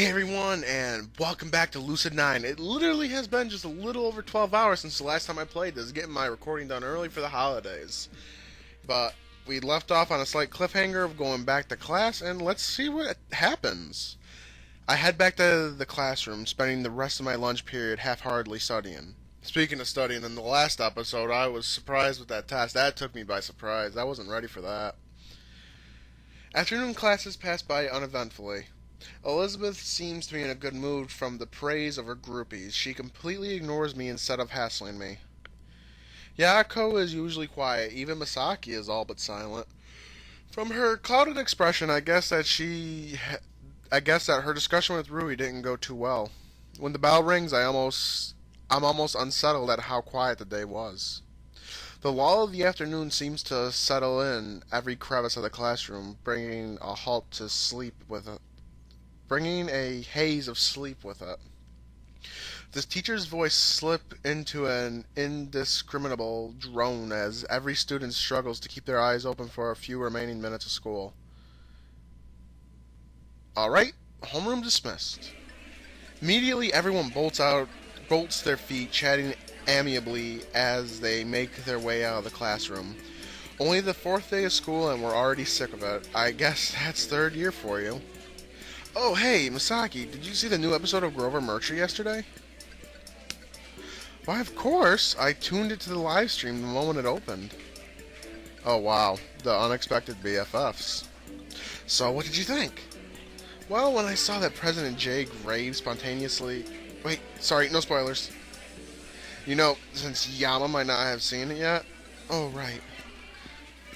Hey everyone, and welcome back to Lucid 9. It literally has been just a little over 12 hours since the last time I played this, getting my recording done early for the holidays. But we left off on a slight cliffhanger of going back to class, and let's see what happens. I head back to the classroom, spending the rest of my lunch period half-heartedly studying. Speaking of studying, in the last episode, I was surprised with that test. That took me by surprise. I wasn't ready for that. Afternoon classes passed by uneventfully. Elizabeth seems to be in a good mood from the praise of her groupies. She completely ignores me instead of hassling me. Yako is usually quiet. Even Misaki is all but silent. From her clouded expression, I guess that her discussion with Rui didn't go too well. When the bell rings, I'm almost unsettled at how quiet the day was. The lull of the afternoon seems to settle in every crevice of the classroom, bringing a haze of sleep with it. The teacher's voice slipped into an indiscriminable drone as every student struggles to keep their eyes open for a few remaining minutes of school. Alright, homeroom dismissed. Immediately everyone bolts their feet, chatting amiably as they make their way out of the classroom. Only the fourth day of school and we're already sick of it. I guess that's third year for you. Oh, hey, Misaki, did you see the new episode of Grover Merchant yesterday? Why, of course. I tuned it to the live stream the moment it opened. Oh, wow. The unexpected BFFs. So, what did you think? Well, when I saw that President J Grave spontaneously... Wait, sorry, no spoilers. You know, since Yama might not have seen it yet... Oh, right.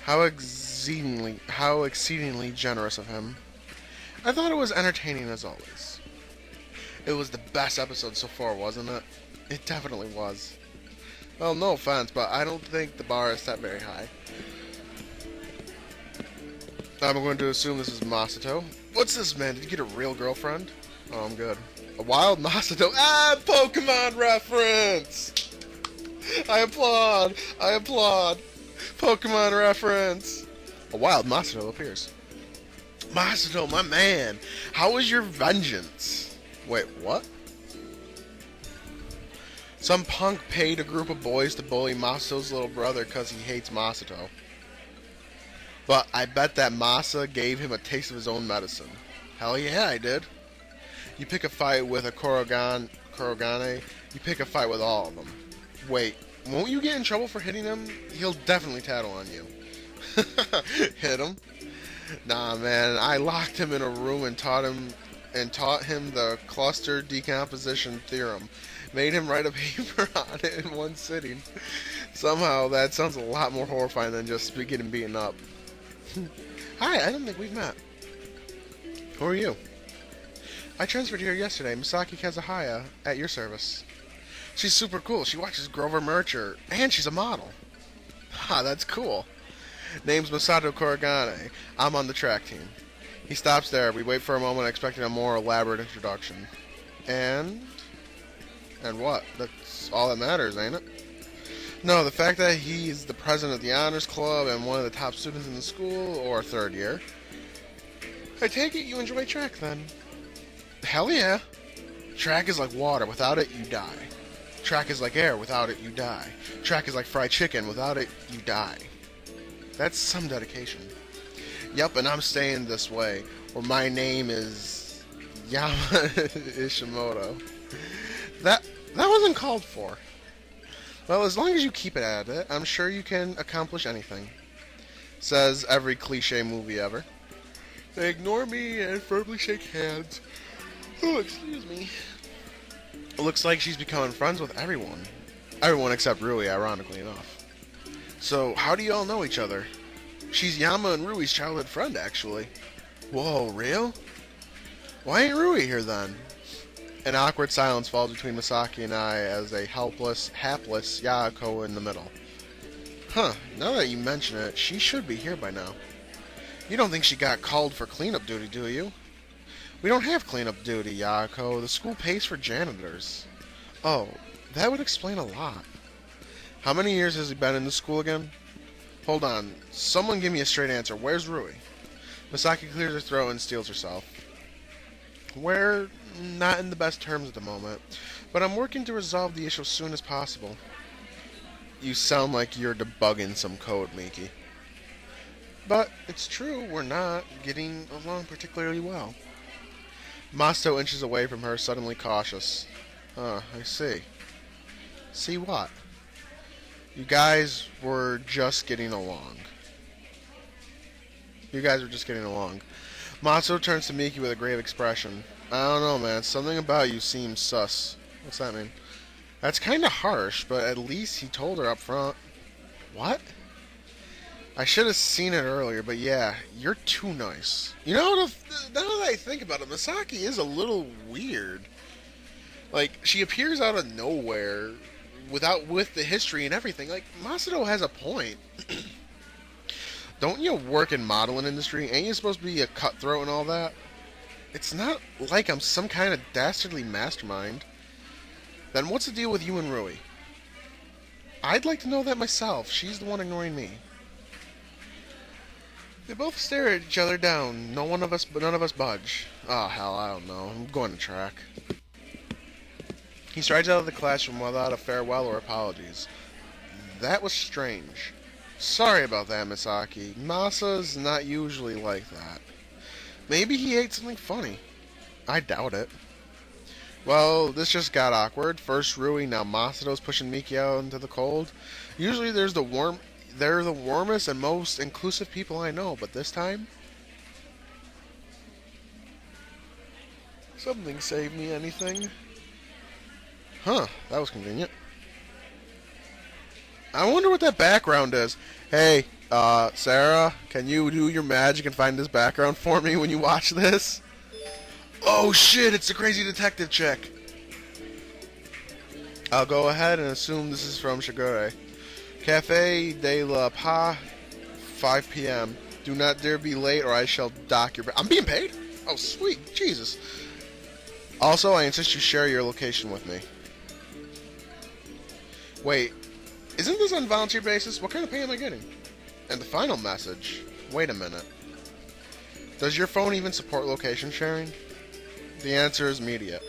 How exceedingly generous of him. I thought it was entertaining as always. It was the best episode so far, wasn't it? It definitely was. Well, no offense, but I don't think the bar is set very high. I'm going to assume this is Masato. What's this, man? Did you get a real girlfriend? Oh, I'm good. A wild Masato. Ah, Pokemon reference! I applaud! Pokemon reference! A wild Masato appears. Masato, my man, how was your vengeance? Wait, what? Some punk paid a group of boys to bully Masato's little brother because he hates Masato. But I bet that Masa gave him a taste of his own medicine. Hell yeah, I did. You pick a fight with a Korogane, you pick a fight with all of them. Wait, won't you get in trouble for hitting him? He'll definitely tattle on you. Hit him? Nah, man, I locked him in a room and taught him the cluster decomposition theorem. Made him write a paper on it in one sitting. Somehow, that sounds a lot more horrifying than just getting beaten up. Hi, I don't think we've met. Who are you? I transferred here yesterday, Misaki Kazuhaya, at your service. She's super cool. She watches Grover Merchant, and she's a model. Ha, that's cool. Name's Masato Korogane. I'm on the track team. He stops there. We wait for a moment, expecting a more elaborate introduction. And what? That's all that matters, ain't it? No, the fact that he's the president of the honors club and one of the top students in the school, or third year. I take it you enjoy track, then. Hell yeah. Track is like water. Without it, you die. Track is like air. Without it, you die. Track is like fried chicken. Without it, you die. That's some dedication. Yup, and I'm staying this way, or my name is Yama Ishimoto. That wasn't called for. Well, as long as you keep it at it, I'm sure you can accomplish anything. Says every cliche movie ever. They ignore me and firmly shake hands. Oh, excuse me. It looks like she's becoming friends with everyone. Everyone except Rui, ironically enough. So, how do you all know each other? She's Yama and Rui's childhood friend, actually. Whoa, real? Why ain't Rui here, then? An awkward silence falls between Misaki and I as a hapless Yako in the middle. Huh, now that you mention it, she should be here by now. You don't think she got called for cleanup duty, do you? We don't have cleanup duty, Yako. The school pays for janitors. Oh, that would explain a lot. How many years has he been in the school again? Hold on. Someone give me a straight answer. Where's Rui? Misaki clears her throat and steels herself. We're not in the best terms at the moment, but I'm working to resolve the issue as soon as possible. You sound like you're debugging some code, Miki. But it's true, we're not getting along particularly well. Masto inches away from her, suddenly cautious. I see. See what? You guys were just getting along. You guys were just getting along. Masto turns to Miki with a grave expression. I don't know, man. Something about you seems sus. What's that mean? That's kind of harsh, but at least he told her up front. What? I should have seen it earlier, but yeah, you're too nice. You know, now that I think about it, Misaki is a little weird. Like, she appears out of nowhere with the history and everything. Like, Masato has a point. Don't you work in modeling industry? Ain't you supposed to be a cutthroat and all that? It's not like I'm some kind of dastardly mastermind. Then what's the deal with you and Rui? I'd like to know that myself. She's the one ignoring me. They both stare at each other down. None of us budge. Oh hell, I don't know. I'm going to track. He strides out of the classroom without a farewell or apologies. That was strange. Sorry about that, Misaki. Masa's not usually like that. Maybe he ate something funny. I doubt it. Well, this just got awkward. First Rui, now Masato's pushing Miki out into the cold. Usually they're the warmest and most inclusive people I know, but this time? Something saved me, anything? Huh, that was convenient. I wonder what that background is. Hey, Sarah, can you do your magic and find this background for me when you watch this? Oh shit, it's the crazy detective chick. I'll go ahead and assume this is from Shigure. Cafe de la Pa, 5 p.m. Do not dare be late or I shall dock your... I'm being paid? Oh, sweet. Jesus. Also, I insist you share your location with me. Wait, isn't this on volunteer basis? What kind of pay am I getting? And the final message. Wait a minute. Does your phone even support location sharing? The answer is immediate.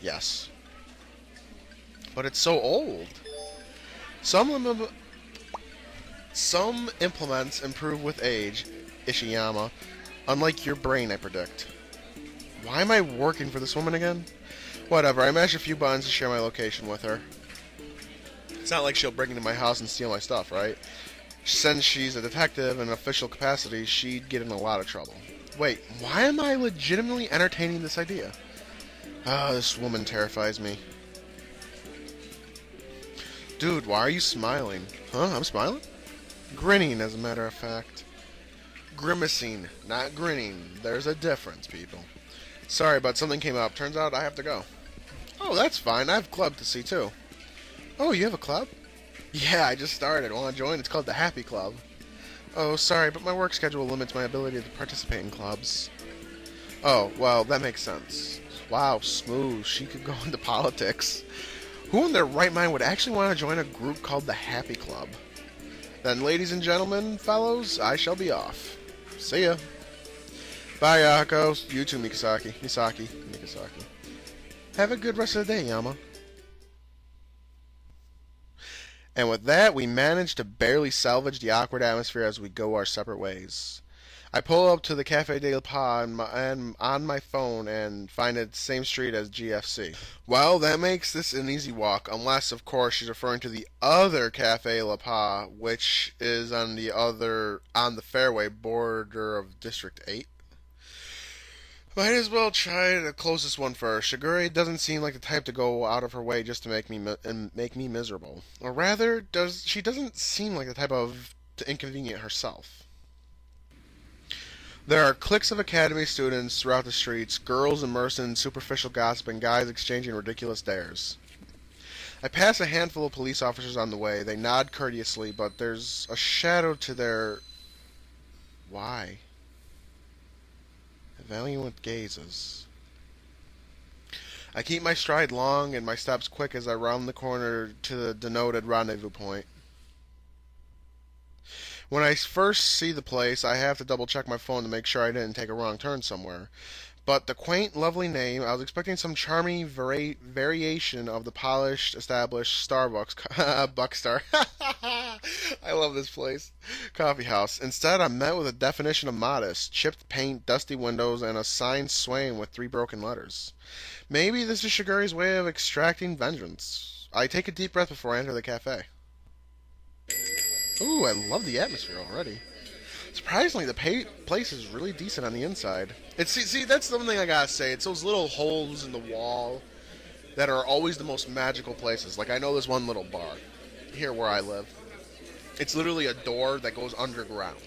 Yes. But it's so old. Some implements improve with age, Ishiyama. Unlike your brain, I predict. Why am I working for this woman again? Whatever, I mashed a few buttons to share my location with her. It's not like she'll break into my house and steal my stuff, right? Since she's a detective in an official capacity, she'd get in a lot of trouble. Wait, why am I legitimately entertaining this idea? Ah, this woman terrifies me. Dude, why are you smiling? Huh, I'm smiling? Grinning, as a matter of fact. Grimacing, not grinning. There's a difference, people. Sorry, but something came up. Turns out I have to go. Oh, that's fine. I have a club to see, too. Oh, you have a club? Yeah, I just started. Want to join? It's called the Happy Club. Oh, sorry, but my work schedule limits my ability to participate in clubs. Oh, well, that makes sense. Wow, smooth. She could go into politics. Who in their right mind would actually want to join a group called the Happy Club? Then, ladies and gentlemen, fellows, I shall be off. See ya. Bye, Yako. You too, Misaki. Have a good rest of the day, Yama. And with that, we manage to barely salvage the awkward atmosphere as we go our separate ways. I pull up to the Cafe de la Pa and on my phone and find it the same street as GFC. Well, that makes this an easy walk, unless, of course, she's referring to the other Cafe La Pa, which is on the fairway border of District 8. Might as well try the closest one first. Shigure doesn't seem like the type to go out of her way just to make me miserable. Or rather, she doesn't seem like the type to inconvenience herself. There are cliques of academy students throughout the streets, girls immersed in superficial gossip and guys exchanging ridiculous dares. I pass a handful of police officers on the way. They nod courteously, but there's a shadow to their... Why? Valiant gazes. I keep my stride long and my steps quick as I round the corner to the denoted rendezvous point. When I first see the place, I have to double check my phone to make sure I didn't take a wrong turn somewhere. But the quaint, lovely name, I was expecting some charming variation of the polished, established Starbucks, Buckstar. I love this place. Coffee house. Instead, I'm met with a definition of modest: chipped paint, dusty windows, and a sign swaying with 3 broken letters. Maybe this is Shiguri's way of extracting vengeance. I take a deep breath before I enter the cafe. Ooh, I love the atmosphere already. Surprisingly, the place is really decent on the inside. See, that's the one thing I gotta say. It's those little holes in the wall that are always the most magical places. Like, I know there's one little bar here where I live. It's literally a door that goes underground.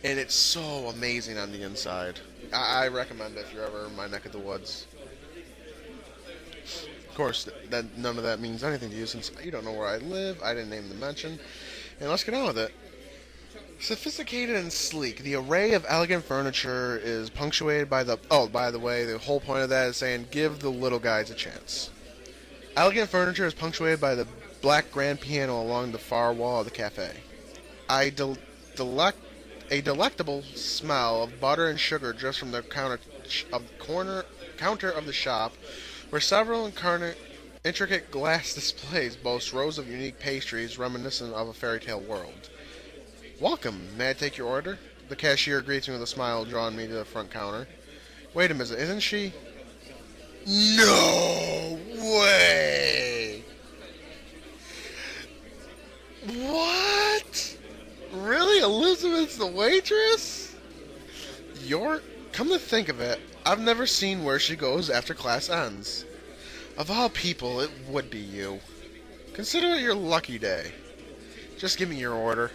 And it's so amazing on the inside. I recommend it if you're ever in my neck of the woods. Of course, none of that means anything to you since you don't know where I live. I didn't name the mention. And let's get on with it. Sophisticated and sleek, the array of elegant furniture is punctuated by the... Oh, by the way, the whole point of that is saying, give the little guys a chance. Elegant furniture is punctuated by the black grand piano along the far wall of the cafe. A delectable smell of butter and sugar drifts from the counter of the shop, where several intricate glass displays boast rows of unique pastries reminiscent of a fairy tale world. Welcome. May I take your order? The cashier greets me with a smile, drawing me to the front counter. Wait a minute, isn't she? No way! What? Really? Elizabeth's the waitress? Come to think of it, I've never seen where she goes after class ends. Of all people, it would be you. Consider it your lucky day. Just give me your order.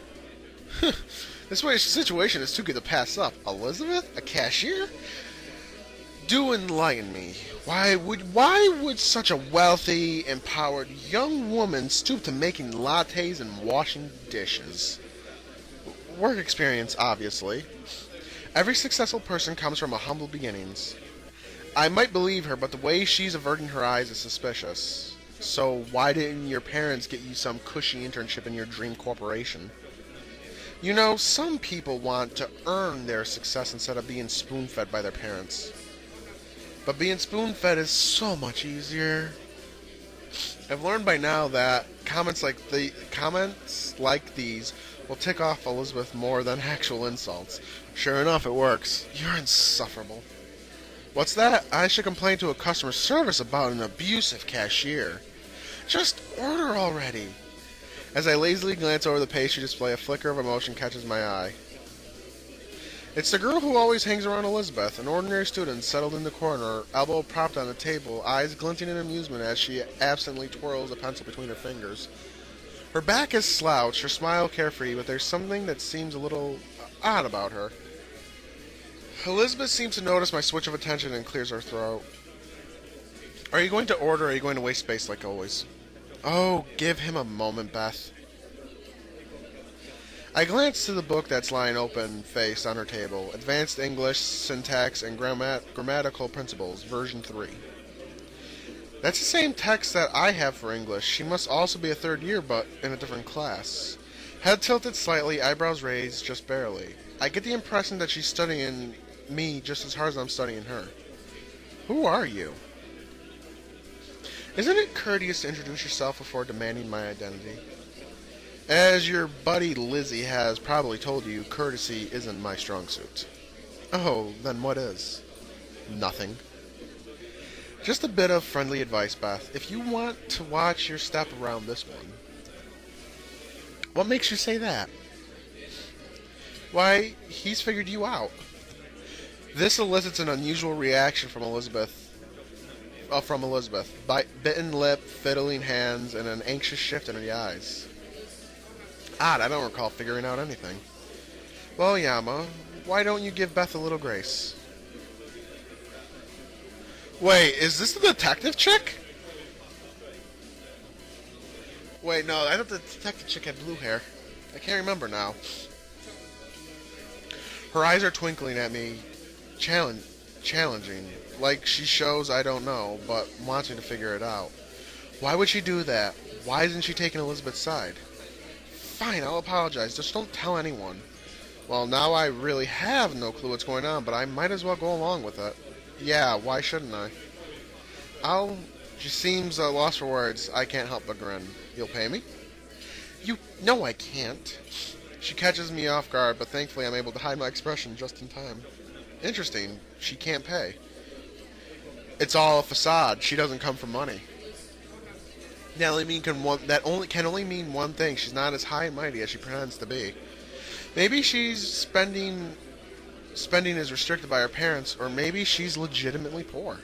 This situation is too good to pass up. Elizabeth? A cashier? Do enlighten me. Why would such a wealthy, empowered young woman stoop to making lattes and washing dishes? Work experience, obviously. Every successful person comes from a humble beginnings. I might believe her, but the way she's averting her eyes is suspicious. So why didn't your parents get you some cushy internship in your dream corporation? You know, some people want to earn their success instead of being spoon-fed by their parents. But being spoon-fed is so much easier. I've learned by now that comments like these will tick off Elizabeth more than actual insults. Sure enough, it works. You're insufferable. What's that? I should complain to a customer service about an abusive cashier. Just order already. As I lazily glance over the pastry display, a flicker of emotion catches my eye. It's the girl who always hangs around Elizabeth, an ordinary student settled in the corner, elbow propped on the table, eyes glinting in amusement as she absently twirls a pencil between her fingers. Her back is slouched, her smile carefree, but there's something that seems a little odd about her. Elizabeth seems to notice my switch of attention and clears her throat. Are you going to order, or are you going to waste space like always? Oh, give him a moment, Beth. I glance to the book that's lying open-faced on her table. Advanced English, Syntax, and Grammatical Principles, version 3. That's the same text that I have for English. She must also be a third year, but in a different class. Head tilted slightly, eyebrows raised just barely. I get the impression that she's studying me just as hard as I'm studying her. Who are you? Isn't it courteous to introduce yourself before demanding my identity? As your buddy Lizzie has probably told you, courtesy isn't my strong suit. Oh, then what is? Nothing. Just a bit of friendly advice, Beth. If you want to watch your step around this one. What makes you say that? Why, he's figured you out. This elicits an unusual reaction from Elizabeth. Bitten lip, fiddling hands, and an anxious shift in her eyes. Odd, I don't recall figuring out anything. Well, Yama, why don't you give Beth a little grace? Wait, is this the detective chick? Wait, no, I thought the detective chick had blue hair. I can't remember now. Her eyes are twinkling at me, challenging, like she shows I don't know, but wants me to figure it out. Why would she do that? Why isn't she taking Elizabeth's side? Fine, I'll apologize. Just don't tell anyone. Well, now I really have no clue what's going on, but I might as well go along with it. Yeah, why shouldn't I? I'll... She seems lost for words. I can't help but grin. You'll pay me? You... No, I can't. She catches me off guard, but thankfully I'm able to hide my expression just in time. Interesting. She can't pay. It's all a facade. She doesn't come for money. That can only mean one thing. She's not as high and mighty as she pretends to be. Maybe she's spending is restricted by her parents, or maybe she's legitimately poor.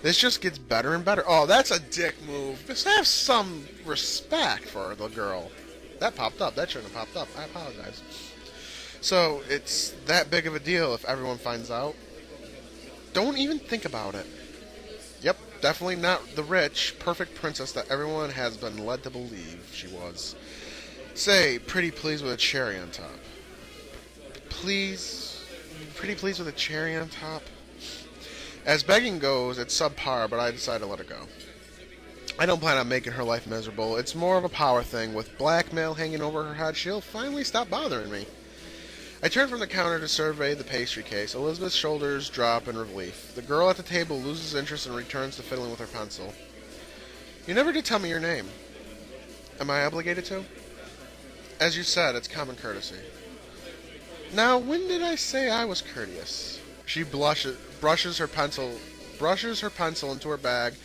This just gets better and better. Oh, that's a dick move. Just have some respect for the girl. That popped up. That shouldn't have popped up. I apologize. So, it's that big of a deal if everyone finds out? Don't even think about it. Yep, definitely not the rich, perfect princess that everyone has been led to believe she was. Say, pretty please with a cherry on top. Please, pretty please with a cherry on top? As begging goes, it's subpar, but I decide to let it go. I don't plan on making her life miserable. It's more of a power thing. With blackmail hanging over her head, she'll finally stop bothering me. I turn from the counter to survey the pastry case. Elizabeth's shoulders drop in relief. The girl at the table loses interest and returns to fiddling with her pencil. You never did tell me your name. Am I obligated to? As you said, it's common courtesy. Now, when did I say I was courteous? She brushes her pencil into her bag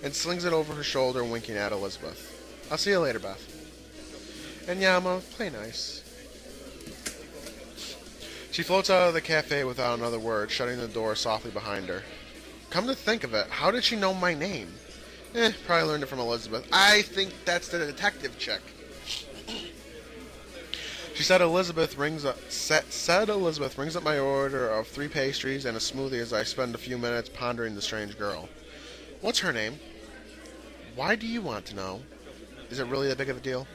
and slings it over her shoulder, winking at Elizabeth. I'll see you later, Beth. And Yama, play nice. She floats out of the cafe without another word, shutting the door softly behind her. Come to think of it, how did she know my name? Probably learned it from Elizabeth. I think that's the detective chick. She said Elizabeth rings up my order of 3 pastries and a smoothie as I spend a few minutes pondering the strange girl. What's her name? Why do you want to know? Is it really that big of a deal?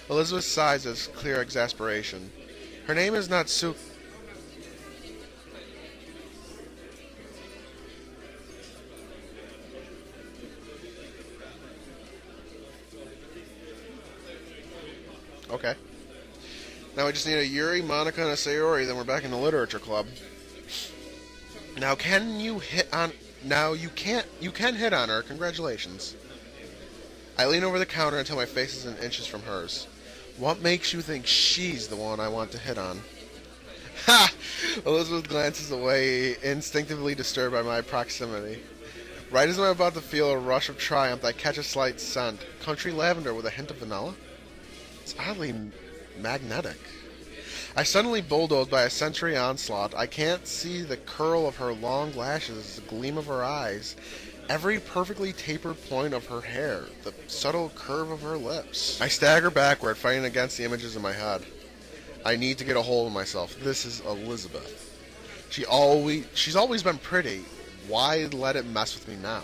Elizabeth sighs as clear exasperation. Her name is not Suk. Okay. Now we just need a Yuri, Monica, and a Sayori, then we're back in the literature club. Now you can hit on her. Congratulations. I lean over the counter until my face is in inches from hers. What makes you think she's the one I want to hit on? Ha! Elizabeth glances away, instinctively disturbed by my proximity. Right as I'm about to feel a rush of triumph, I catch a slight scent. Country lavender with a hint of vanilla? It's oddly magnetic. I suddenly bulldozed by a sensory onslaught. I can't see the curl of her long lashes, the gleam of her eyes, every perfectly tapered point of her hair, the subtle curve of her lips. I stagger backward, fighting against the images in my head. I need to get a hold of myself. This is Elizabeth. She's always been pretty. Why let it mess with me now?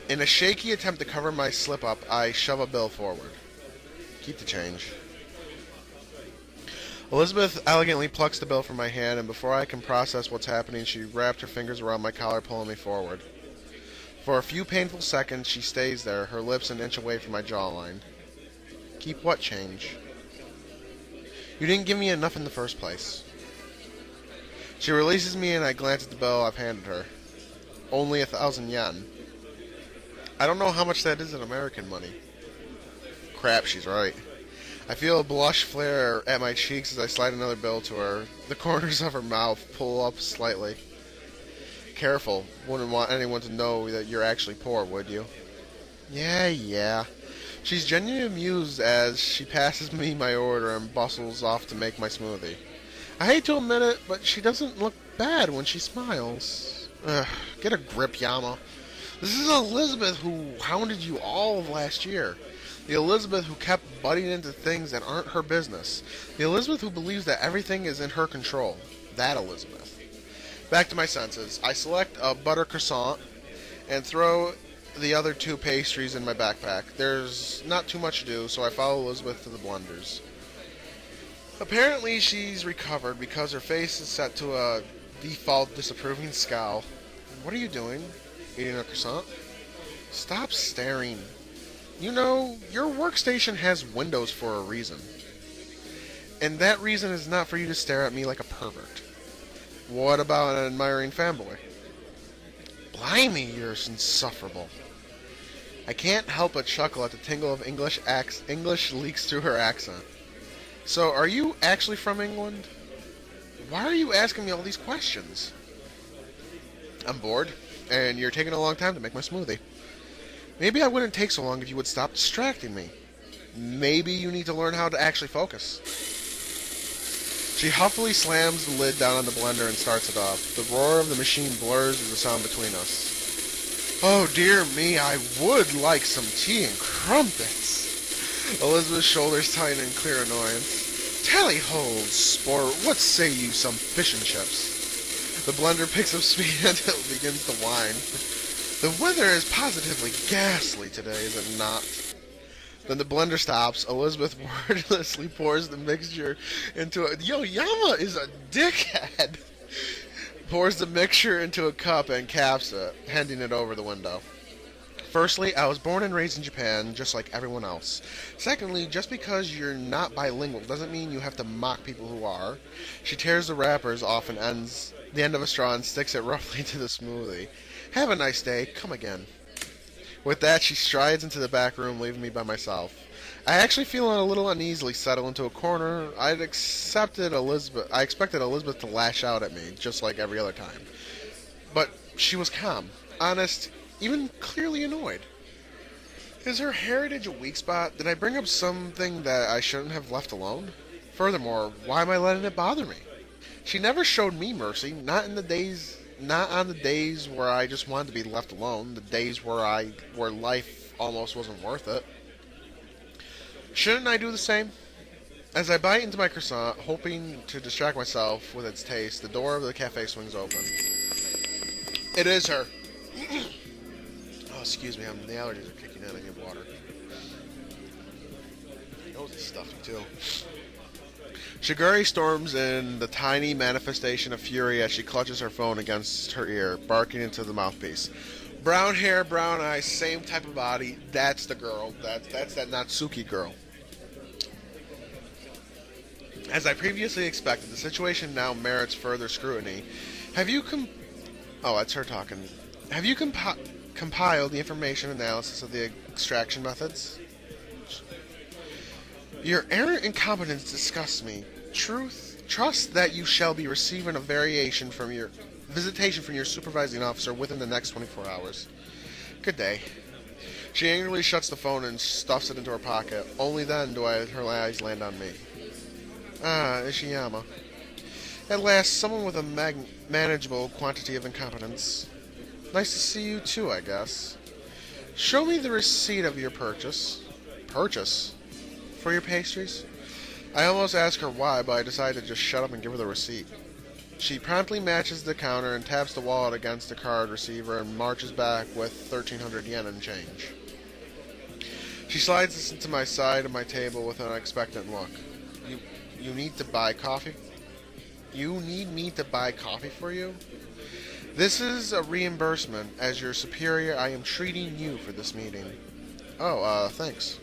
In a shaky attempt to cover my slip-up, I shove a bill forward. Keep the change. Elizabeth elegantly plucks the bill from my hand, and before I can process what's happening, she wrapped her fingers around my collar, pulling me forward. For a few painful seconds, she stays there, her lips an inch away from my jawline. Keep what change? You didn't give me enough in the first place. She releases me, and I glance at the bill I've handed her. Only 1,000 yen. I don't know how much that is in American money. Crap, she's right. I feel a blush flare at my cheeks as I slide another bill to her. The corners of her mouth pull up slightly. Careful. Wouldn't want anyone to know that you're actually poor, would you? Yeah. She's genuinely amused as she passes me my order and bustles off to make my smoothie. I hate to admit it, but she doesn't look bad when she smiles. Get a grip, Yama. This is Elizabeth who hounded you all of last year. The Elizabeth who kept butting into things that aren't her business. The Elizabeth who believes that everything is in her control. That Elizabeth. Back to my senses. I select a butter croissant and throw the other 2 pastries in my backpack. There's not too much to do, so I follow Elizabeth to the blenders. Apparently she's recovered because her face is set to a default disapproving scowl. What are you doing? Eating a croissant? Stop staring. You know, your workstation has windows for a reason. And that reason is not for you to stare at me like a pervert. What about an admiring fanboy? Blimey, you're insufferable. I can't help but chuckle at the tingle of English leaks through her accent. So, are you actually from England? Why are you asking me all these questions? I'm bored, and you're taking a long time to make my smoothie. Maybe I wouldn't take so long if you would stop distracting me. Maybe you need to learn how to actually focus. She huffily slams the lid down on the blender and starts it up. The roar of the machine blurs with the sound between us. Oh dear me, I would like some tea and crumpets. Elizabeth's shoulders tighten in clear annoyance. Tally-ho, sport, what say you some fish and chips? The blender picks up speed until it begins to whine. The weather is positively ghastly today, is it not? Then the blender stops. Elizabeth wordlessly pours the mixture into a... Yo, Yama is a dickhead! Pours the mixture into a cup and caps it, handing it over the window. Firstly, I was born and raised in Japan, just like everyone else. Secondly, just because you're not bilingual doesn't mean you have to mock people who are. She tears the wrappers off and ends the end of a straw and sticks it roughly to the smoothie. Have a nice day. Come again. With that, she strides into the back room, leaving me by myself. I actually feel a little uneasily settle into a corner. I expected Elizabeth to lash out at me, just like every other time. But she was calm, honest, even clearly annoyed. Is her heritage a weak spot? Did I bring up something that I shouldn't have left alone? Furthermore, why am I letting it bother me? She never showed me mercy, not on the days where I just wanted to be left alone, the days where life almost wasn't worth it. Shouldn't I do the same? As I bite into my croissant, hoping to distract myself with its taste, the door of the cafe swings open. It is her. Oh, excuse me, the allergies are kicking in. I need water. My nose is stuffy too. Shiguri storms in, the tiny manifestation of fury as she clutches her phone against her ear, barking into the mouthpiece. Brown hair, brown eyes, same type of body. That's the girl. That's that Natsuki girl. As I previously expected, the situation now merits further scrutiny. Oh, that's her talking. Have you compiled the information analysis of the extraction methods? Your errant incompetence disgusts me. Trust that you shall be receiving a visitation from your supervising officer within the next 24 hours. Good day. She angrily shuts the phone and stuffs it into her pocket. Only then do her eyes land on me. Ah, Ishiyama. At last, someone with a manageable quantity of incompetence. Nice to see you too, I guess. Show me the receipt of your purchase. Purchase? For your pastries? I almost asked her why, but I decided to just shut up and give her the receipt. She promptly matches the counter and taps the wallet against the card receiver and marches back with 1,300 yen in change. She slides this into my side of my table with an expectant look. You need to buy coffee? You need me to buy coffee for you? This is a reimbursement. As your superior, I am treating you for this meeting. Oh, thanks.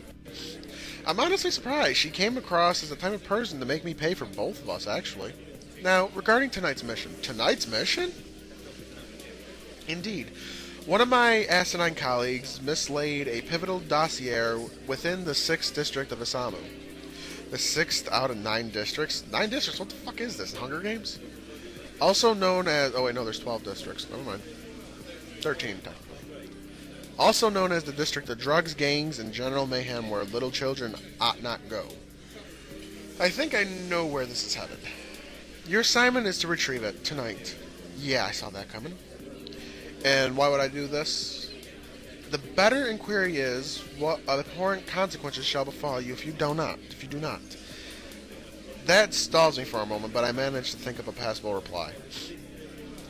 I'm honestly surprised. She came across as the type of person to make me pay for both of us, actually. Now, regarding tonight's mission. Tonight's mission? Indeed. One of my asinine colleagues mislaid a pivotal dossier within the 6th district of Isamu. The 6th out of 9 districts? 9 districts? What the fuck is this? Hunger Games? Also known as... Oh, wait, no, there's 12 districts. Never mind. 13, technically. Also known as the district of drugs, gangs, and general mayhem where little children ought not go. I think I know where this is headed. Your assignment is to retrieve it tonight. Yeah, I saw that coming. And why would I do this? The better inquiry is, what abhorrent consequences shall befall you if you do not? That stalls me for a moment, but I managed to think of a passable reply.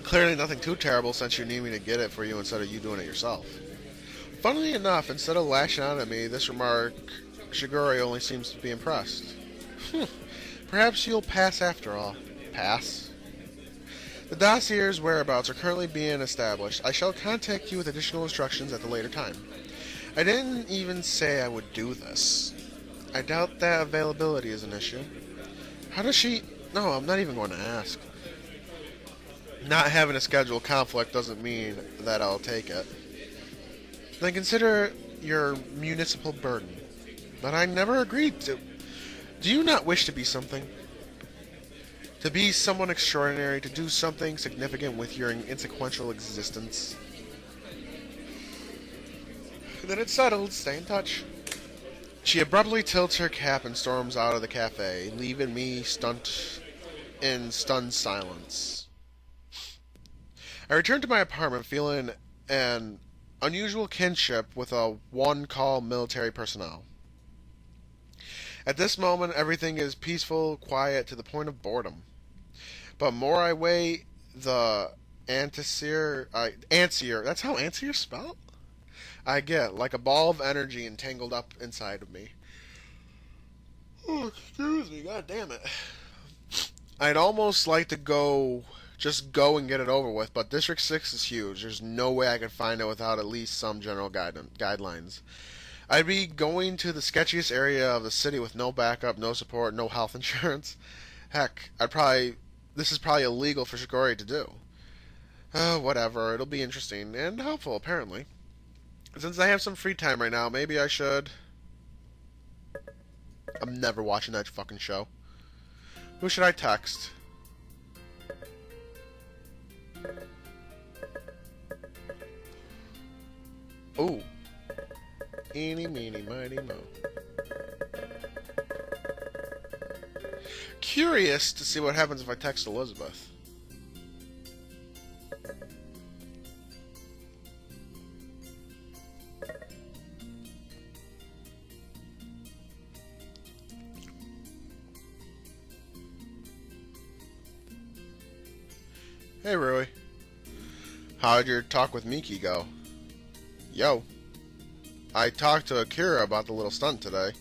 Clearly nothing too terrible since you need me to get it for you instead of you doing it yourself. Funnily enough, instead of lashing out at me, this remark, Shiguri only seems to be impressed. Perhaps you'll pass after all. Pass? The dossier's whereabouts are currently being established. I shall contact you with additional instructions at a later time. I didn't even say I would do this. I doubt that availability is an issue. How does she... No, I'm not even going to ask. Not having a scheduled conflict doesn't mean that I'll take it. Then consider your municipal burden. But I never agreed to. Do you not wish to be something? To be someone extraordinary, to do something significant with your inconsequential existence? Then it's settled. Stay in touch. She abruptly tilts her cap and storms out of the cafe, leaving me in stunned silence. I return to my apartment feeling an unusual kinship with a one-call military personnel. At this moment, everything is peaceful, quiet, to the point of boredom. But more I weigh the antsier, that's how antsier is spelled? I get, like a ball of energy entangled up inside of me. Oh, excuse me, god damn it. I'd almost like to just go and get it over with, but District 6 is huge. There's no way I could find it without at least some general guidelines. I'd be going to the sketchiest area of the city with no backup, no support, no health insurance. Heck, this is probably illegal for Shigori to do. Whatever, it'll be interesting and helpful, apparently. Since I have some free time right now, maybe I should... I'm never watching that fucking show. Who should I text? Ooh. Eeny, meeny, mighty, mo. Curious to see what happens if I text Elizabeth. Hey, Rui. How'd your talk with Miki go? Yo. I talked to Akira about the little stunt today.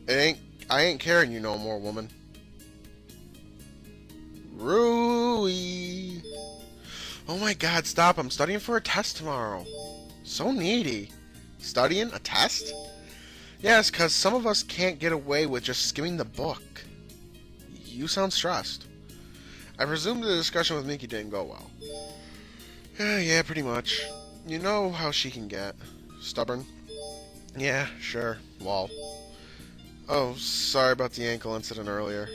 I ain't carrying you no more, woman. Rui. Oh my god, stop. I'm studying for a test tomorrow. So needy. Studying? A test? Yes, because some of us can't get away with just skimming the book. You sound stressed. I presume the discussion with Miki didn't go well. Yeah, pretty much. You know how she can get. Stubborn? Yeah, sure. Lol. Oh, sorry about the ankle incident earlier.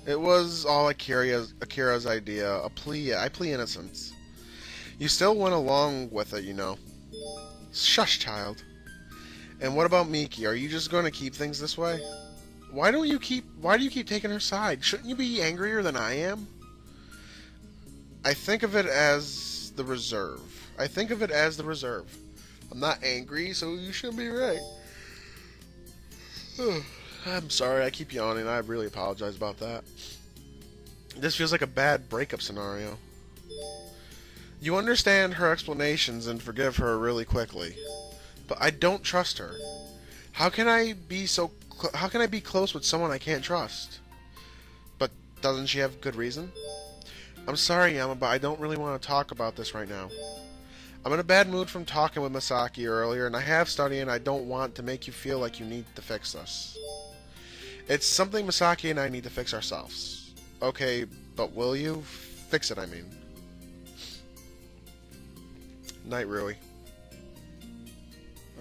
It was all Akira's idea. I plea innocence. You still went along with it, you know. Shush, child. And what about Miki? Are you just going to keep things this way? Why do you keep taking her side? Shouldn't you be angrier than I am? I think of it as the reserve. I'm not angry, so you shouldn't be right. I'm sorry, I keep yawning. I really apologize about that. This feels like a bad breakup scenario. You understand her explanations and forgive her really quickly. But I don't trust her. How can I be close with someone I can't trust? But doesn't she have good reason? I'm sorry, Yama, but I don't really want to talk about this right now. I'm in a bad mood from talking with Masaki earlier, and I have studied, and I don't want to make you feel like you need to fix this. It's something Masaki and I need to fix ourselves. Okay, but will you? Fix it, I mean. Night, Rui.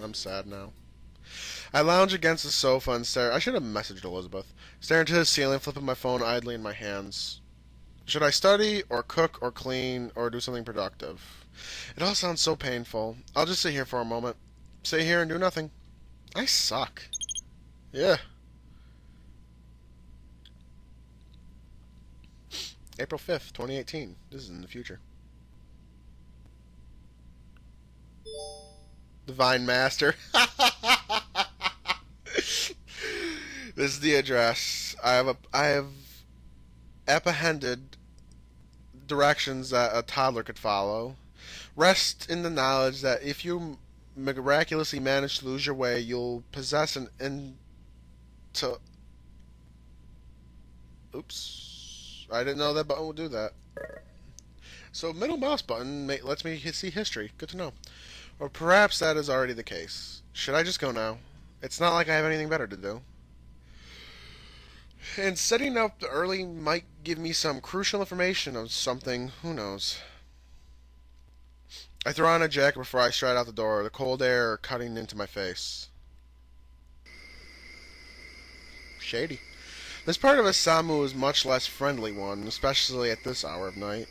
I'm sad now. I lounge against the sofa and stare. I should have messaged Elizabeth. Stare into the ceiling, flipping my phone idly in my hands. Should I study, or cook, or clean, or do something productive? It all sounds so painful. I'll just sit here for a moment. Sit here and do nothing. I suck. Yeah. April 5th, 2018. This is in the future. Divine Master. This is the address. I have apprehended directions that a toddler could follow. Rest in the knowledge that if you miraculously manage to lose your way, you'll possess an Oops. I didn't know that button would do that. So middle mouse button lets me see history. Good to know. Or perhaps that is already the case. Should I just go now? It's not like I have anything better to do. And setting up early might give me some crucial information of something, who knows. I throw on a jacket before I stride out the door, the cold air cutting into my face. Shady. This part of Asamu is much less friendly one, especially at this hour of night.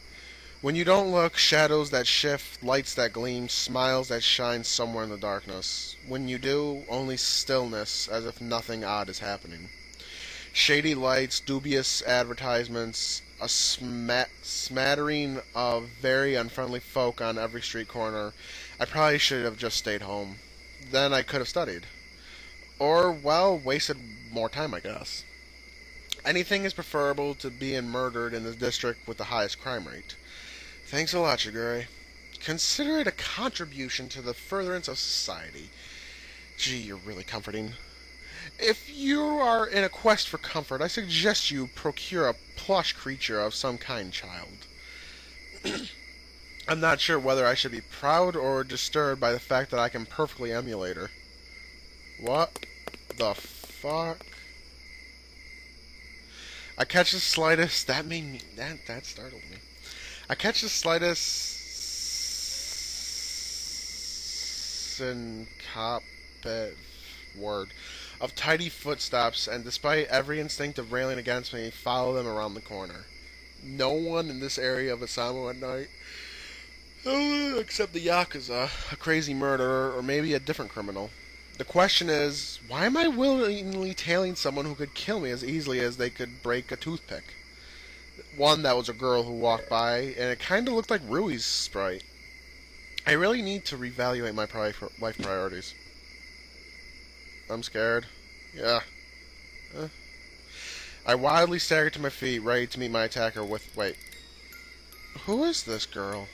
When you don't look, shadows that shift, lights that gleam, smiles that shine somewhere in the darkness. When you do, only stillness, as if nothing odd is happening. Shady lights, dubious advertisements, a smattering of very unfriendly folk on every street corner. I probably should have just stayed home. Then I could have studied. Or, well, wasted more time, I guess. Anything is preferable to being murdered in the district with the highest crime rate. Thanks a lot, Shigure. Consider it a contribution to the furtherance of society. Gee, you're really comforting. If you are in a quest for comfort, I suggest you procure a plush creature of some kind, child. I'm not sure whether I should be proud or disturbed by the fact that I can perfectly emulate her. What the fuck? I catch the slightest... That made me... That startled me. I catch the slightest... syncopative word of tidy footsteps, and despite every instinct of railing against me, follow them around the corner. No one in this area of Osamu at night, except the Yakuza, a crazy murderer, or maybe a different criminal. The question is, why am I willingly tailing someone who could kill me as easily as they could break a toothpick? One that was a girl who walked by, and it kind of looked like Rui's sprite. I really need to reevaluate my life priorities. I'm scared. Yeah. I wildly stagger to my feet, ready to meet my attacker with... Wait. Who is this girl?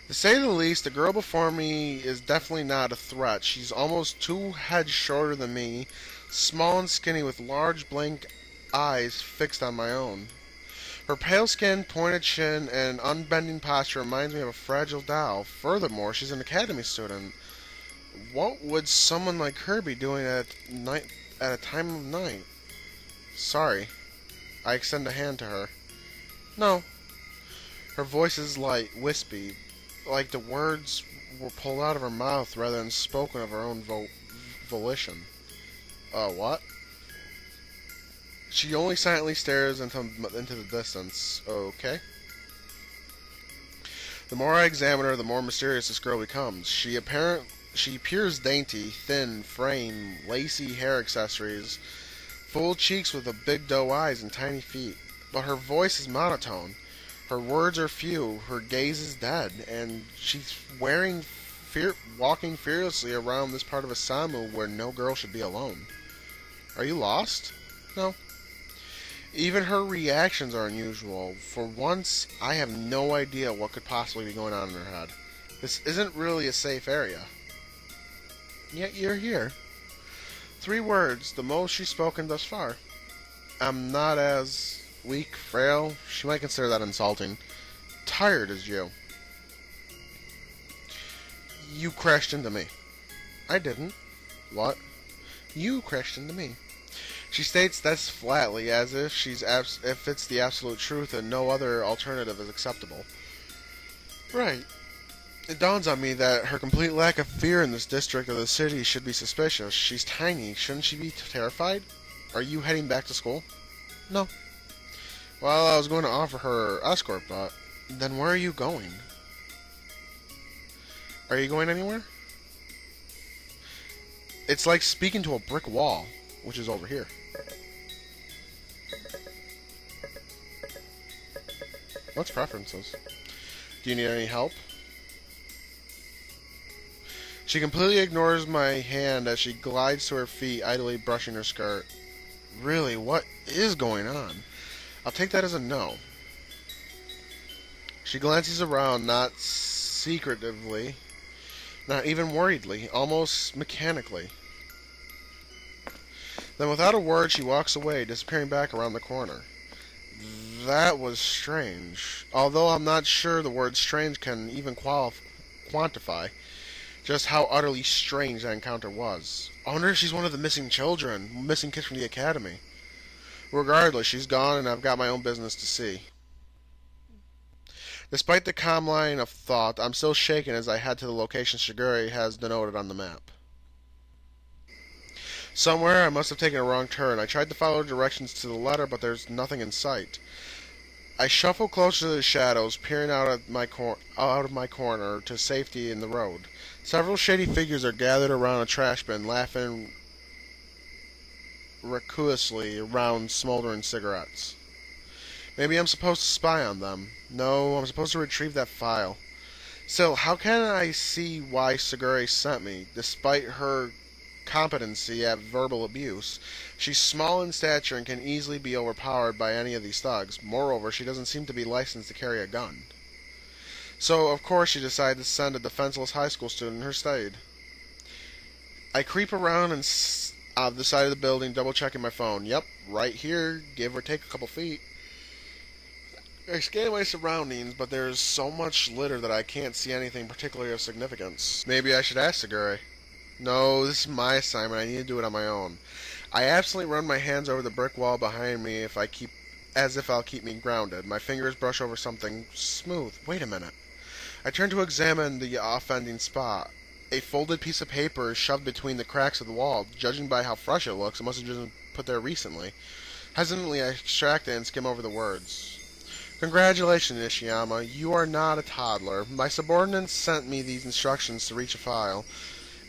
To say the least, the girl before me is definitely not a threat. She's almost 2 heads shorter than me, small and skinny with large blank eyes fixed on my own. Her pale skin, pointed chin, and unbending posture reminds me of a fragile doll. Furthermore, she's an academy student. What would someone like her be doing at a time of night? Sorry. I extend a hand to her. No. Her voice is light, wispy, like the words were pulled out of her mouth rather than spoken of her own volition. What? She only silently stares into the distance. Okay. The more I examine her, the more mysterious this girl becomes. She appears dainty, thin frame, lacy hair accessories, full cheeks with the big doe eyes and tiny feet. But her voice is monotone. Her words are few, her gaze is dead, and she's walking fearlessly around this part of Osamu where no girl should be alone. Are you lost? No. Even her reactions are unusual. For once, I have no idea what could possibly be going on in her head. This isn't really a safe area. Yet you're here. 3 words, the most she's spoken thus far. I'm not as weak, frail, she might consider that insulting, tired as you. You crashed into me. I didn't. What? You crashed into me. She states this flatly, as if if it's the absolute truth and no other alternative is acceptable. Right. It dawns on me that her complete lack of fear in this district of the city should be suspicious. She's tiny. Shouldn't she be terrified? Are you heading back to school? No. Well, I was going to offer her escort, but... Then where are you going? Are you going anywhere? It's like speaking to a brick wall, which is over here. What's preferences? Do you need any help? She completely ignores my hand as she glides to her feet, idly brushing her skirt. Really, what is going on? I'll take that as a no. She glances around, not secretively, not even worriedly, almost mechanically. Then without a word, she walks away, disappearing back around the corner. That was strange. Although I'm not sure the word strange can even quantify. just how utterly strange that encounter was. I wonder if she's one of the missing children, missing kids from the academy. Regardless, she's gone and I've got my own business to see. Despite the calm line of thought, I'm still shaken as I head to the location Shigure has denoted on the map. Somewhere I must have taken a wrong turn. I tried to follow directions to the letter, but there's nothing in sight. I shuffle closer to the shadows, peering out of my corner to safety in the road. Several shady figures are gathered around a trash bin, laughing raucously around smoldering cigarettes. Maybe I'm supposed to spy on them. No, I'm supposed to retrieve that file. Still, how can I see why Shigure sent me, despite her competency at verbal abuse? She's small in stature and can easily be overpowered by any of these thugs. Moreover, she doesn't seem to be licensed to carry a gun. So, of course, she decided to send a defenseless high school student her stead. I creep around and the side of the building, double-checking my phone. Yep, right here, give or take a couple feet. I scan my surroundings, but there's so much litter that I can't see anything particularly of significance. Maybe I should ask Shigure. No, this is my assignment. I need to do it on my own. I absently run my hands over the brick wall behind me as if I'll keep me grounded. My fingers brush over something smooth. Wait a minute. I turn to examine the offending spot. A folded piece of paper is shoved between the cracks of the wall. Judging by how fresh it looks, it must have just been put there recently. Hesitantly, I extract it and skim over the words. Congratulations, Ishiyama. You are not a toddler. My subordinates sent me these instructions to reach a file.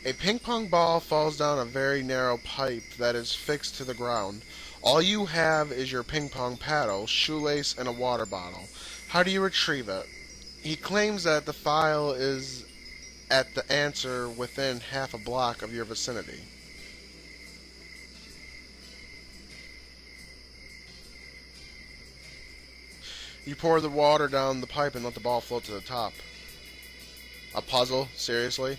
A ping-pong ball falls down a very narrow pipe that is fixed to the ground. All you have is your ping-pong paddle, shoelace, and a water bottle. How do you retrieve it? He claims that the file is at the answer within half a block of your vicinity. You pour the water down the pipe and let the ball float to the top. A puzzle? Seriously?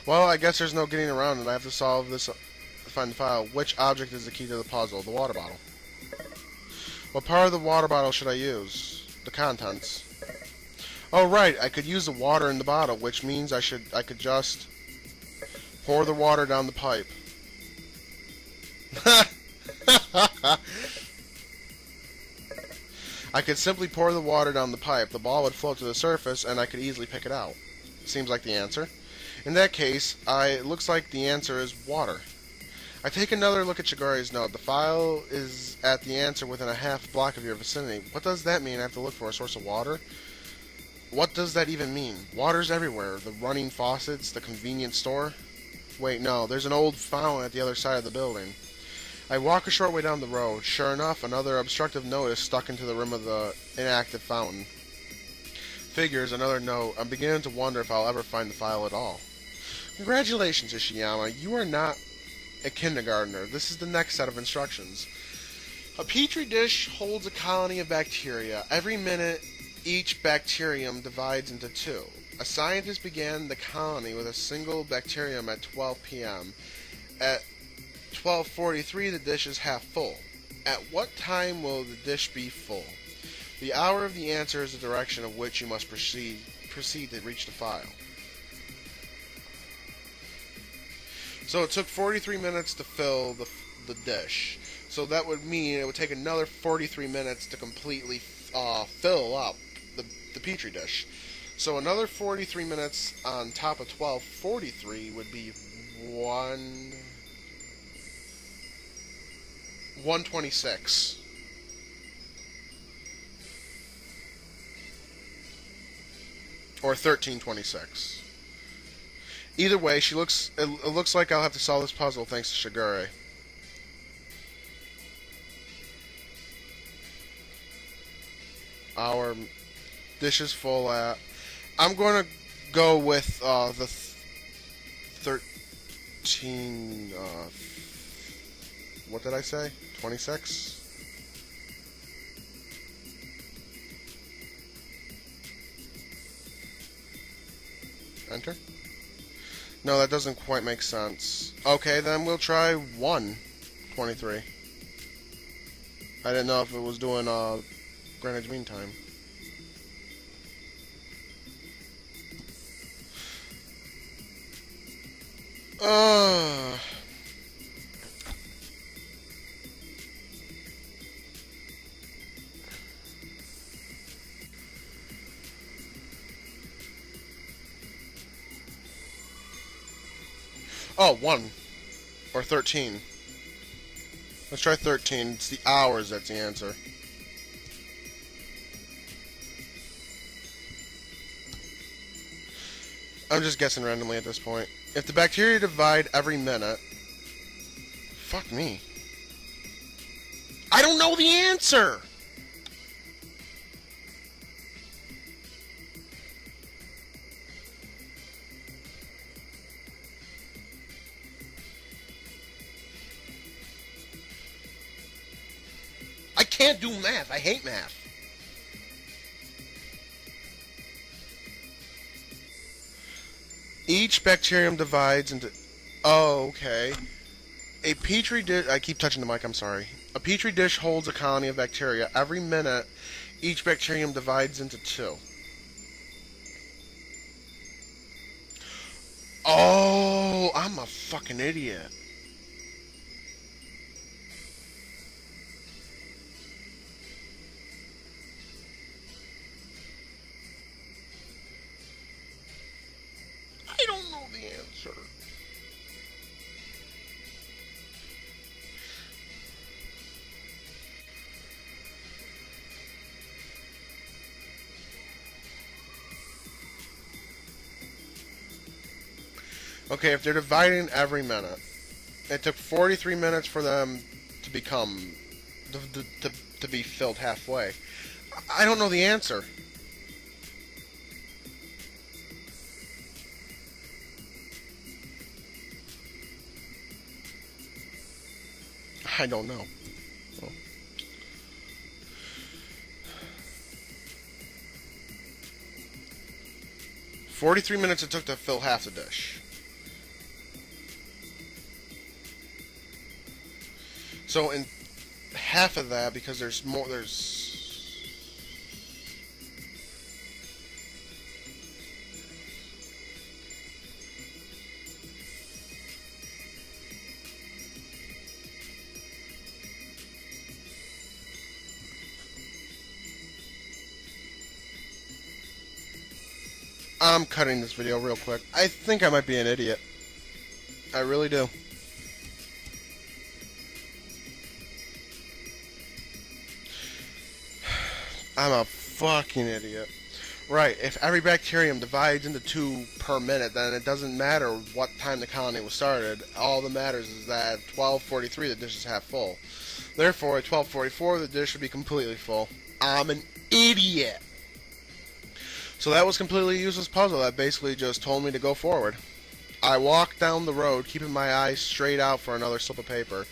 Well, I guess there's no getting around it. I have to solve this, find the file. Which object is the key to the puzzle? The water bottle. What part of the water bottle should I use? The contents. Oh, right. I could use the water in the bottle, which means I could just pour the water down the pipe. I could simply pour the water down the pipe. The ball would float to the surface, and I could easily pick it out. Seems like the answer. In that case, it looks like the answer is water. I take another look at Shigure's note. The file is at the answer within a half block of your vicinity. What does that mean? I have to look for a source of water? What does that even mean? Water's everywhere. The running faucets, the convenience store. Wait, no, there's an old fountain at the other side of the building. I walk a short way down the road. Sure enough, another obstructive note is stuck into the rim of the inactive fountain. Figures, another note. I'm beginning to wonder if I'll ever find the file at all. Congratulations, Ishiyama. You are not a kindergartner. This is the next set of instructions. A petri dish holds a colony of bacteria. Every minute, each bacterium divides into two. A scientist began the colony with a single bacterium at 12 p.m. At 12:43, the dish is half full. At what time will the dish be full? The hour of the answer is the direction of which you must proceed to reach the file. So it took 43 minutes to fill the dish. So that would mean it would take another 43 minutes to completely fill up the petri dish. So another 43 minutes on top of 12:43 would be 1:26. Or 13:26. Either way, it looks like I'll have to solve this puzzle thanks to Shigure. Our dish is full at... I'm going to go with the 13... what did I say? 26? Enter? No, that doesn't quite make sense. Okay, then we'll try 1:23. I didn't know if it was doing Greenwich Mean Time. Uh, oh, 1 or 13. Let's try 13. It's the hours that's the answer. I'm just guessing randomly at this point. If the bacteria divide every minute... Fuck me. I don't know the answer! I can't do math. I hate math. Each bacterium divides into... Oh, okay. A petri dish... I keep touching the mic, I'm sorry. A petri dish holds a colony of bacteria. Every minute, each bacterium divides into 2. Oh, I'm a fucking idiot. I don't know the answer. Okay, if they're dividing every minute, it took 43 minutes for them to become, to be filled halfway. I don't know the answer. I don't know. Oh. 43 minutes it took to fill half the dish. So in half of that, because there's more, I'm cutting this video real quick. I think I might be an idiot. I really do. I'm a fucking idiot. Right, if every bacterium divides into 2 per minute, then it doesn't matter what time the colony was started. All that matters is that at 12:43 the dish is half full. Therefore, at 12:44 the dish would be completely full. I'm an idiot! So that was a completely useless puzzle that basically just told me to go forward. I walked down the road, keeping my eyes straight out for another slip of paper.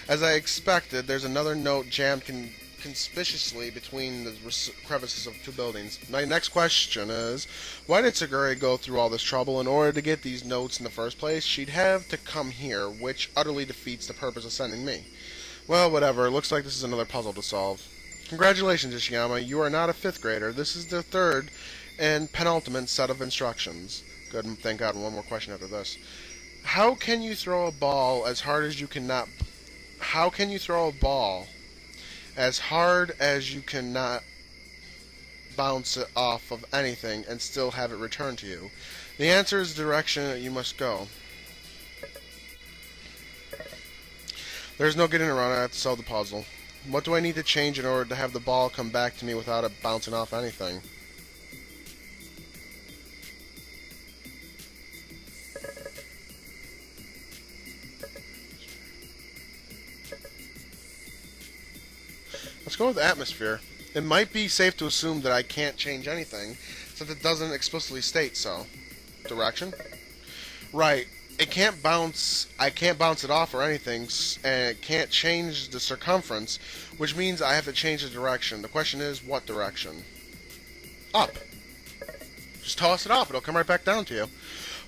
As I expected, there's another note jammed conspicuously between the crevices of 2 buildings. My next question is, why did Seguri go through all this trouble in order to get these notes in the first place? She'd have to come here, which utterly defeats the purpose of sending me. Well, whatever. Looks like this is another puzzle to solve. Congratulations, Ishiyama. You are not a 5th grader. This is the 3rd and penultimate set of instructions. Good, and thank God. One more question after this. How can you throw a ball as hard as you cannot... How can you throw a ball as hard as you cannot bounce it off of anything and still have it return to you? The answer is the direction that you must go. There's no getting around it. I have to solve the puzzle. What do I need to change in order to have the ball come back to me without it bouncing off anything? Let's go with atmosphere. It might be safe to assume that I can't change anything, since it doesn't explicitly state so. Direction? Right. It can't bounce. I can't bounce it off or anything, and it can't change the circumference, which means I have to change the direction. The question is, what direction? Up. Just toss it off. It'll come right back down to you.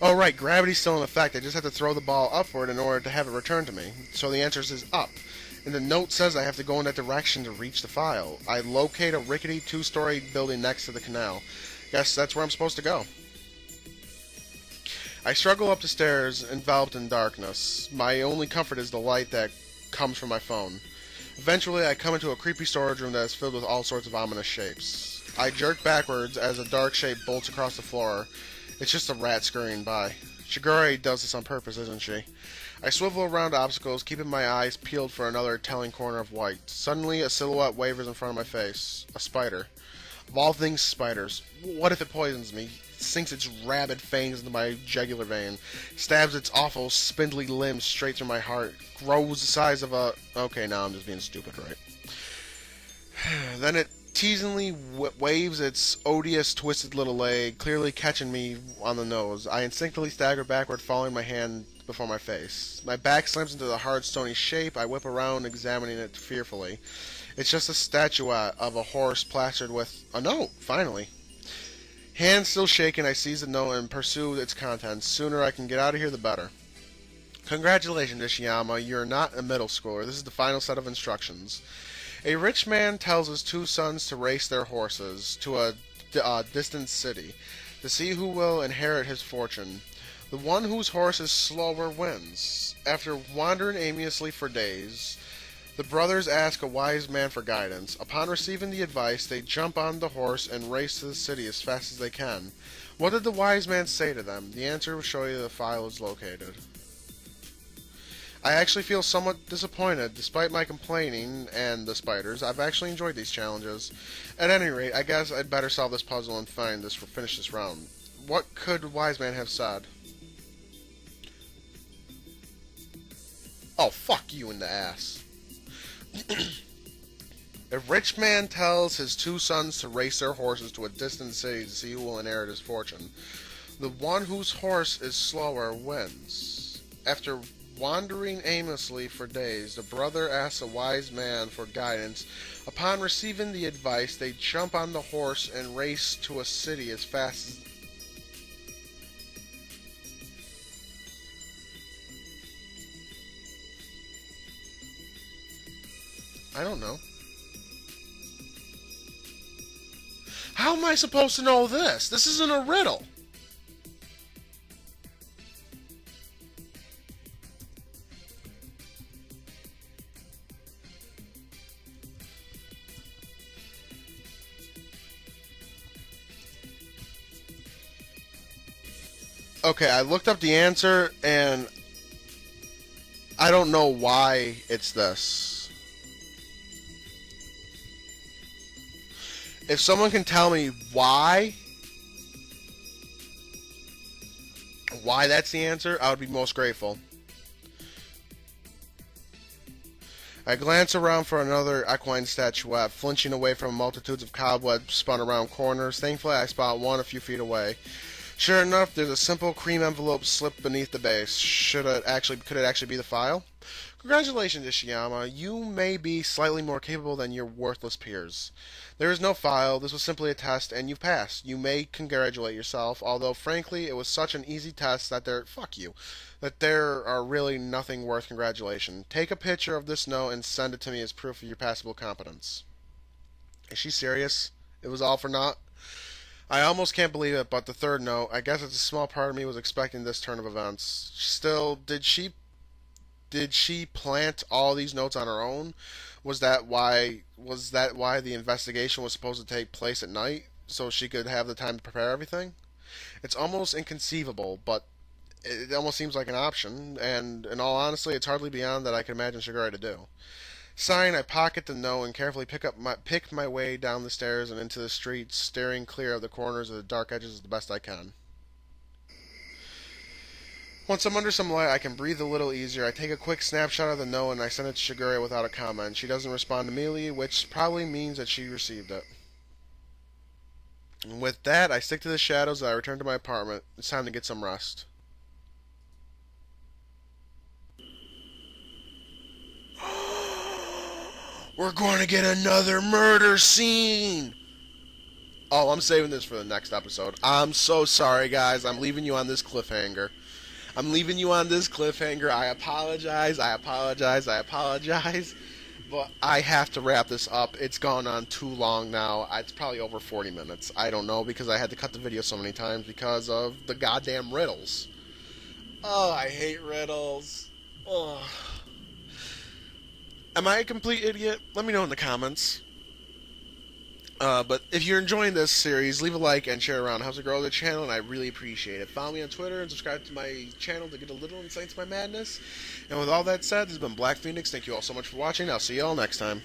Oh, right. Gravity's still in effect. I just have to throw the ball upward in order to have it return to me. So the answer is up. And the note says I have to go in that direction to reach the file. I locate a rickety 2-story building next to the canal. Guess that's where I'm supposed to go. I struggle up the stairs, enveloped in darkness. My only comfort is the light that comes from my phone. Eventually, I come into a creepy storage room that is filled with all sorts of ominous shapes. I jerk backwards as a dark shape bolts across the floor. It's just a rat scurrying by. Shigure does this on purpose, isn't she? I swivel around obstacles, keeping my eyes peeled for another telling corner of white. Suddenly, a silhouette wavers in front of my face. A spider. Of all things, spiders. What if it poisons me? Sinks its rabid fangs into my jugular vein, stabs its awful, spindly limbs straight through my heart, grows the size of a... Okay, now I'm just being stupid, right? Then it teasingly waves its odious, twisted little leg, clearly catching me on the nose. I instinctively stagger backward, following my hand before my face. My back slams into the hard, stony shape. I whip around, examining it fearfully. It's just a statuette of a horse plastered with a note, finally. Hands still shaking, I seize the note and pursue its contents. Sooner I can get out of here, the better. Congratulations, Ishiyama. You're not a middle schooler. This is the final set of instructions. A rich man tells his two sons to race their horses to a distant city to see who will inherit his fortune. The one whose horse is slower wins. After wandering aimlessly for days, the brothers ask a wise man for guidance. Upon receiving the advice, they jump on the horse and race to the city as fast as they can. What did the wise man say to them? The answer will show you the file is located. I actually feel somewhat disappointed. Despite my complaining and the spiders, I've actually enjoyed these challenges. At any rate, I guess I'd better solve this puzzle and finish this round. What could the wise man have said? Oh, fuck you in the ass. A rich man tells his two sons to race their horses to a distant city to see who will inherit his fortune. The one whose horse is slower wins. After wandering aimlessly for days, the brother asks a wise man for guidance. Upon receiving the advice, they jump on the horse and race to a city as fast as... I don't know. How am I supposed to know this? This isn't a riddle. Okay, I looked up the answer, and I don't know why it's this. If someone can tell me why that's the answer, I would be most grateful. I glance around for another equine statuette, flinching away from multitudes of cobwebs spun around corners. Thankfully, I spot one a few feet away. Sure enough, there's a simple cream envelope slipped beneath the base. Could it actually be the file? Congratulations, Ishiyama. You may be slightly more capable than your worthless peers. There is no file. This was simply a test, and you've passed. You may congratulate yourself, although frankly, it was such an easy test that there are really nothing worth congratulation. Take a picture of this note and send it to me as proof of your passable competence. Is she serious? It was all for naught? I almost can't believe it, but the third note, I guess it's a small part of me was expecting this turn of events. Still, did she plant all these notes on her own? Was that why the investigation was supposed to take place at night, so she could have the time to prepare everything? It's almost inconceivable, but it almost seems like an option, and in all honesty, it's hardly beyond that I can imagine Shigure to do. Sighing, I pocket the note and carefully pick my way down the stairs and into the street, steering clear of the corners of the dark edges as the best I can. Once I'm under some light, I can breathe a little easier. I take a quick snapshot of the note and I send it to Shigure without a comment. She doesn't respond immediately, which probably means that she received it. And with that, I stick to the shadows as I return to my apartment. It's time to get some rest. We're going to get another murder scene! Oh, I'm saving this for the next episode. I'm so sorry, guys. I'm leaving you on this cliffhanger. I apologize. But I have to wrap this up. It's gone on too long now. It's probably over 40 minutes. I don't know, because I had to cut the video so many times because of the goddamn riddles. Oh, I hate riddles. Oh. Am I a complete idiot? Let me know in the comments. But if you're enjoying this series, leave a like and share around. It helps to grow the channel, and I really appreciate it. Follow me on Twitter and subscribe to my channel to get a little insight into my madness. And with all that said, this has been Black Phoenix. Thank you all so much for watching. I'll see you all next time.